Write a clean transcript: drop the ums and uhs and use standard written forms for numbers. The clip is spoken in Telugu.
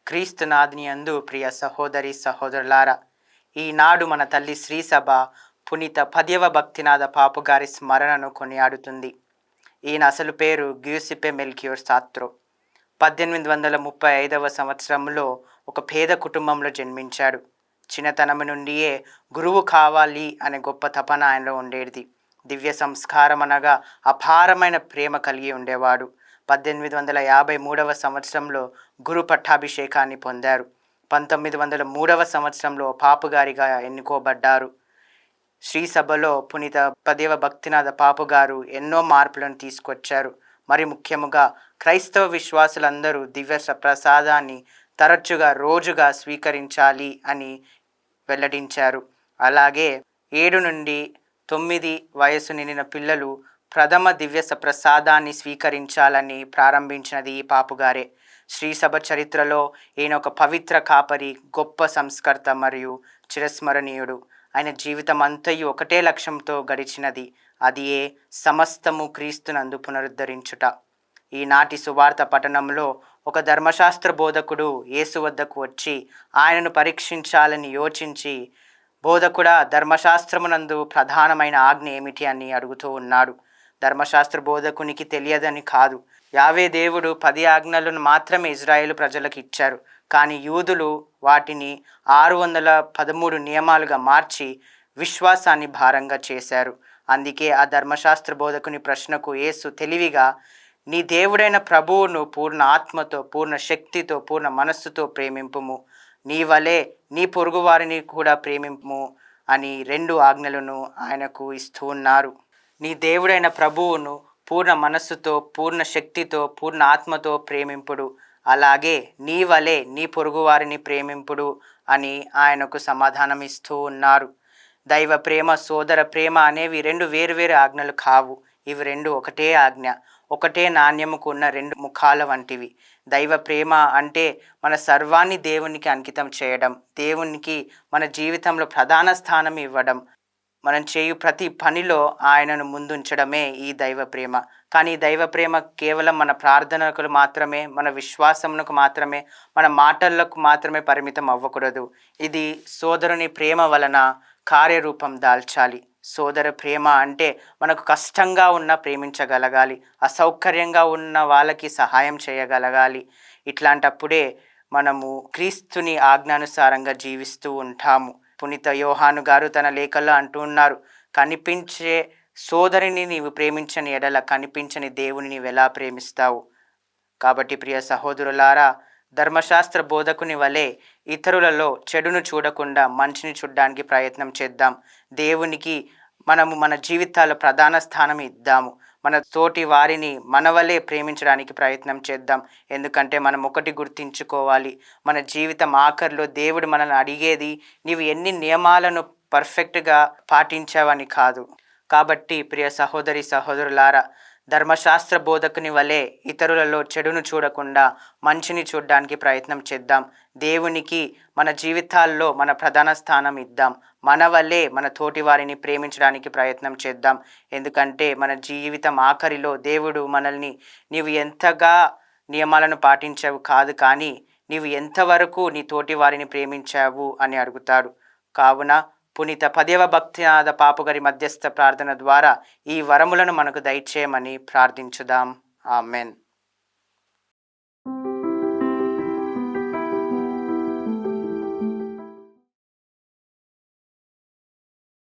క్రీస్తునాథుని యందు ప్రియ సహోదరి సహోదరులారా, ఈనాడు మన తల్లి శ్రీసభ పునీత 10వ భక్తినాథ పాపుగారి స్మరణను కొనియాడుతుంది. ఈయన అసలు పేరు గ్యూసిపే మెల్కియోర్ సాత్రో. 1835వ సంవత్సరంలో ఒక పేద కుటుంబంలో జన్మించాడు. చిన్నతనం నుండియే గురువు కావాలి అనే గొప్ప తపన ఆయనలో ఉండేది. దివ్య సంస్కారం అనగా అపారమైన ప్రేమ కలిగి ఉండేవాడు. 1853వ సంవత్సరంలో గురు పట్టాభిషేకాన్ని పొందారు. 1903వ సంవత్సరంలో పాపుగారిగా ఎన్నుకోబడ్డారు. శ్రీసభలో పునీత 10వ భక్తినాథ పాపుగారు ఎన్నో మార్పులను తీసుకొచ్చారు. మరి ముఖ్యముగా క్రైస్తవ విశ్వాసులందరూ దివ్య ప్రసాదాన్ని తరచుగా రోజుగా స్వీకరించాలి అని వెల్లడించారు. అలాగే 7 నుండి 9 వయసు నిండిన పిల్లలు ప్రథమ దివ్య ప్రసాదాన్ని స్వీకరించాలని ప్రారంభించినది ఈ పాపుగారే. శ్రీసభ చరిత్రలో ఈయన ఒక పవిత్ర కాపరి, గొప్ప సంస్కర్త మరియు చిరస్మరణీయుడు. ఆయన జీవితం అంతయు ఒకటే లక్ష్యంతో గడిచినది, అది ఏ సమస్తము క్రీస్తునందు పునరుద్ధరించుట. ఈనాటి సువార్త పఠనంలో ఒక ధర్మశాస్త్ర బోధకుడు యేసు వద్దకు వచ్చి ఆయనను పరీక్షించాలని యోచించి, బోధకుడా, ధర్మశాస్త్రమునందు ప్రధానమైన ఆజ్ఞ ఏమిటి అని అడుగుతూ ఉన్నాడు. ధర్మశాస్త్ర బోధకునికి తెలియదని కాదు, యావే దేవుడు 10 ఆజ్ఞలను మాత్రమే ఇజ్రాయేలు ప్రజలకు ఇచ్చారు. కానీ యూదులు వాటిని 613 నియమాలుగా మార్చి విశ్వాసాన్ని భారంగా చేశారు. అందుకే ఆ ధర్మశాస్త్ర బోధకుని ప్రశ్నకు యేసు తెలివిగా, నీ దేవుడైన ప్రభువును పూర్ణ ఆత్మతో, పూర్ణ శక్తితో, పూర్ణ మనస్సుతో ప్రేమింపుము, నీ వలె నీ పొరుగువారిని కూడా ప్రేమింపుము అని 2 ఆజ్ఞలను ఆయనకు ఇస్తూ ఉన్నారు. నీ దేవుడైన ప్రభువును పూర్ణ మనస్సుతో, పూర్ణ శక్తితో, పూర్ణ ఆత్మతో ప్రేమింపుడు, అలాగే నీ వలె నీ పొరుగువారిని ప్రేమింపుడు అని ఆయనకు సమాధానం ఇస్తూ ఉన్నారు. దైవ ప్రేమ, సోదర ప్రేమ అనేవి 2 వేరువేరు ఆజ్ఞలు కావు. ఇవి 2 ఒకటే ఆజ్ఞ, ఒకటే నాణ్యముకు ఉన్న 2 ముఖాల వంటివి. దైవ ప్రేమ అంటే మన సర్వాన్ని దేవునికి అంకితం చేయడం, దేవునికి మన జీవితంలో ప్రధాన స్థానం ఇవ్వడం, మనం చేయు ప్రతి పనిలో ఆయనను ముందుంచడమే ఈ దైవ ప్రేమ. కానీ దైవ ప్రేమ కేవలం మన ప్రార్థనలకు మాత్రమే, మన విశ్వాసమునకు మాత్రమే, మన మాటలకు మాత్రమే పరిమితం అవ్వకూడదు. ఇది సోదరుని ప్రేమ వలన కార్యరూపం దాల్చాలి. సోదర ప్రేమ అంటే మనకు కష్టంగా ఉన్న ప్రేమించగలగాలి, అసౌకర్యంగా ఉన్న వాళ్ళకి సహాయం చేయగలగాలి. ఇట్లాంటప్పుడే మనము క్రీస్తుని ఆజ్ఞానుసారంగా జీవిస్తూ ఉంటాము. పునీత యోహాను గారు తన లేఖల్లో అంటూ ఉన్నారు, కనిపించే సోదరిని నీవు ప్రేమించని ఎడల కనిపించని దేవుని నీవు ఎలా ప్రేమిస్తావు? కాబట్టి ప్రియ సహోదరులారా, ధర్మశాస్త్ర బోధకుని వలె ఇతరులలో చెడును చూడకుండా మంచిని చూడడానికి ప్రయత్నం చేద్దాం. దేవునికి మనము మన జీవితాల ప్రధాన స్థానం ఇద్దాము. మన తోటి వారిని మన వలె ప్రేమించడానికి ప్రయత్నం చేద్దాం. ఎందుకంటే మనం ఒకటి గుర్తించుకోవాలి, మన జీవితం ఆఖరిలో దేవుడు మనల్ని అడిగేది నీవు ఎన్ని నియమాలను పర్ఫెక్ట్గా పాటించావని కాదు. కాబట్టి ప్రియ సహోదరి సహోదరులారా, ధర్మశాస్త్ర బోధకుని వలె ఇతరులలో చెడును చూడకుండా మంచిని చూడడానికి ప్రయత్నం చేద్దాం. దేవునికి మన జీవితాల్లో మన ప్రధాన స్థానం ఇద్దాం. మన వల్లే మన తోటి వారిని ప్రేమించడానికి ప్రయత్నం చేద్దాం. ఎందుకంటే మన జీవితం ఆఖరిలో దేవుడు మనల్ని నీవు ఎంతగా నియమాలను పాటించావు కాదు, కానీ నీవు ఎంతవరకు నీ తోటి వారిని ప్రేమించావు అని అడుగుతాడు. కావున పునీత 10వ భక్తినాథ పాపుగారి మధ్యస్థ ప్రార్థన ద్వారా ఈ వరములను మనకు దయచేయమని ప్రార్థించుదాం. ఆమెన్.